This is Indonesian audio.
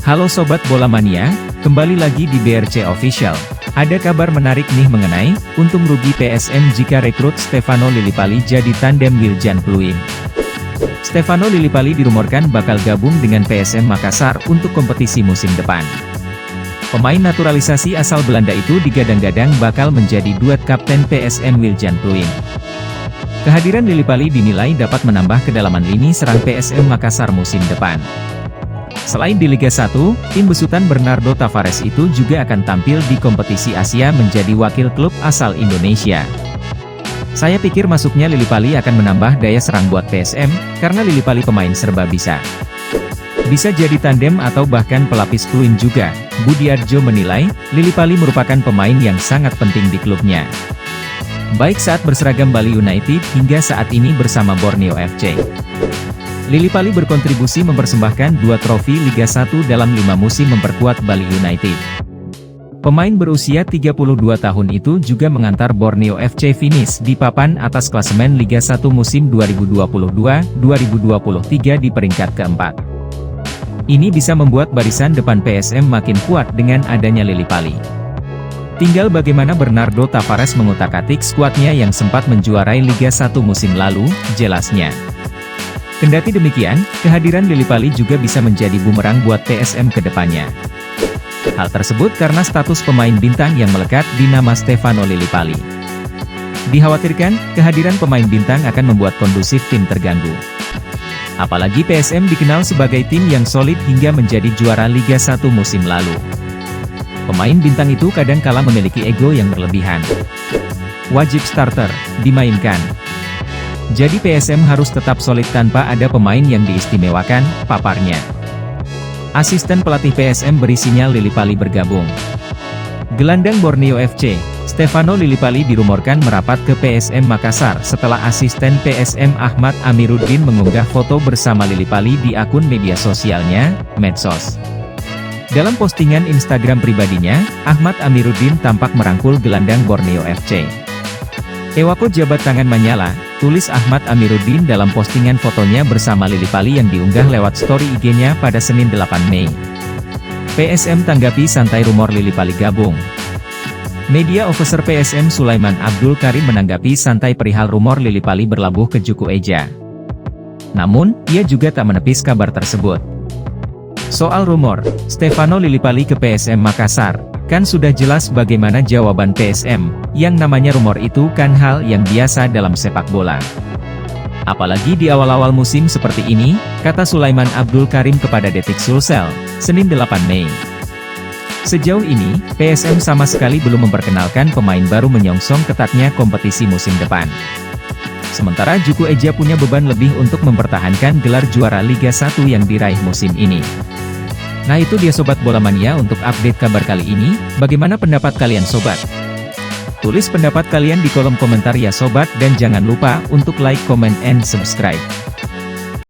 Halo Sobat Bola Mania, kembali lagi di BRC Official. Ada kabar menarik nih mengenai untung rugi PSM jika rekrut Stefano Lillipali jadi tandem Wiljan Pluim. Stefano Lillipali dirumorkan bakal gabung dengan PSM Makassar untuk kompetisi musim depan. Pemain naturalisasi asal Belanda itu digadang-gadang bakal menjadi duet kapten PSM Wiljan Pluim. Kehadiran Lillipali dinilai dapat menambah kedalaman lini serang PSM Makassar musim depan. Selain di Liga 1, tim besutan Bernardo Tavares itu juga akan tampil di kompetisi Asia menjadi wakil klub asal Indonesia. Saya pikir masuknya Lillipali akan menambah daya serang buat PSM, karena Lillipali pemain serba bisa. Bisa jadi tandem atau bahkan pelapis Pluim juga. Budiarjo menilai, Lillipali merupakan pemain yang sangat penting di klubnya. Baik saat berseragam Bali United hingga saat ini bersama Borneo FC. Lillipali berkontribusi mempersembahkan 2 trofi Liga 1 dalam 5 musim memperkuat Bali United. Pemain berusia 32 tahun itu juga mengantar Borneo FC finish di papan atas klasemen Liga 1 musim 2022-2023 di peringkat keempat. Ini bisa membuat barisan depan PSM makin kuat dengan adanya Lillipali. Tinggal bagaimana Bernardo Tavares mengutak-atik skuadnya yang sempat menjuarai Liga 1 musim lalu, jelasnya. Kendati demikian, kehadiran Lillipali juga bisa menjadi bumerang buat PSM ke depannya. Hal tersebut karena status pemain bintang yang melekat di nama Stefano Lillipali. Dikhawatirkan, kehadiran pemain bintang akan membuat kondusif tim terganggu. Apalagi PSM dikenal sebagai tim yang solid hingga menjadi juara Liga 1 musim lalu. Pemain bintang itu kadang kala memiliki ego yang berlebihan. Wajib starter, dimainkan. Jadi PSM harus tetap solid tanpa ada pemain yang diistimewakan, paparnya. Asisten pelatih PSM beri sinyal Lillipali bergabung. Gelandang Borneo FC, Stefano Lillipali dirumorkan merapat ke PSM Makassar setelah asisten PSM Ahmad Amiruddin mengunggah foto bersama Lillipali di akun media sosialnya, Medsos. Dalam postingan Instagram pribadinya, Ahmad Amiruddin tampak merangkul gelandang Borneo FC. Ewako jabat tangan menyala, tulis Ahmad Amiruddin dalam postingan fotonya bersama Lillipali yang diunggah lewat story IG-nya pada Senin 8 Mei. PSM tanggapi santai rumor Lillipali gabung. Media officer PSM Sulaiman Abdul Karim menanggapi santai perihal rumor Lillipali berlabuh ke Juku Eja. Namun, ia juga tak menepis kabar tersebut. Soal rumor, Stefano Lillipali ke PSM Makassar, kan sudah jelas bagaimana jawaban PSM, yang namanya rumor itu kan hal yang biasa dalam sepak bola. Apalagi di awal-awal musim seperti ini, kata Sulaiman Abdul Karim kepada Detik Sulsel, Senin 8 Mei. Sejauh ini, PSM sama sekali belum memperkenalkan pemain baru menyongsong ketatnya kompetisi musim depan. Sementara Juku Eja punya beban lebih untuk mempertahankan gelar juara Liga 1 yang diraih musim ini. Nah itu dia Sobat Bola Mania untuk update kabar kali ini, bagaimana pendapat kalian Sobat? Tulis pendapat kalian di kolom komentar ya Sobat dan jangan lupa untuk like, comment, and subscribe.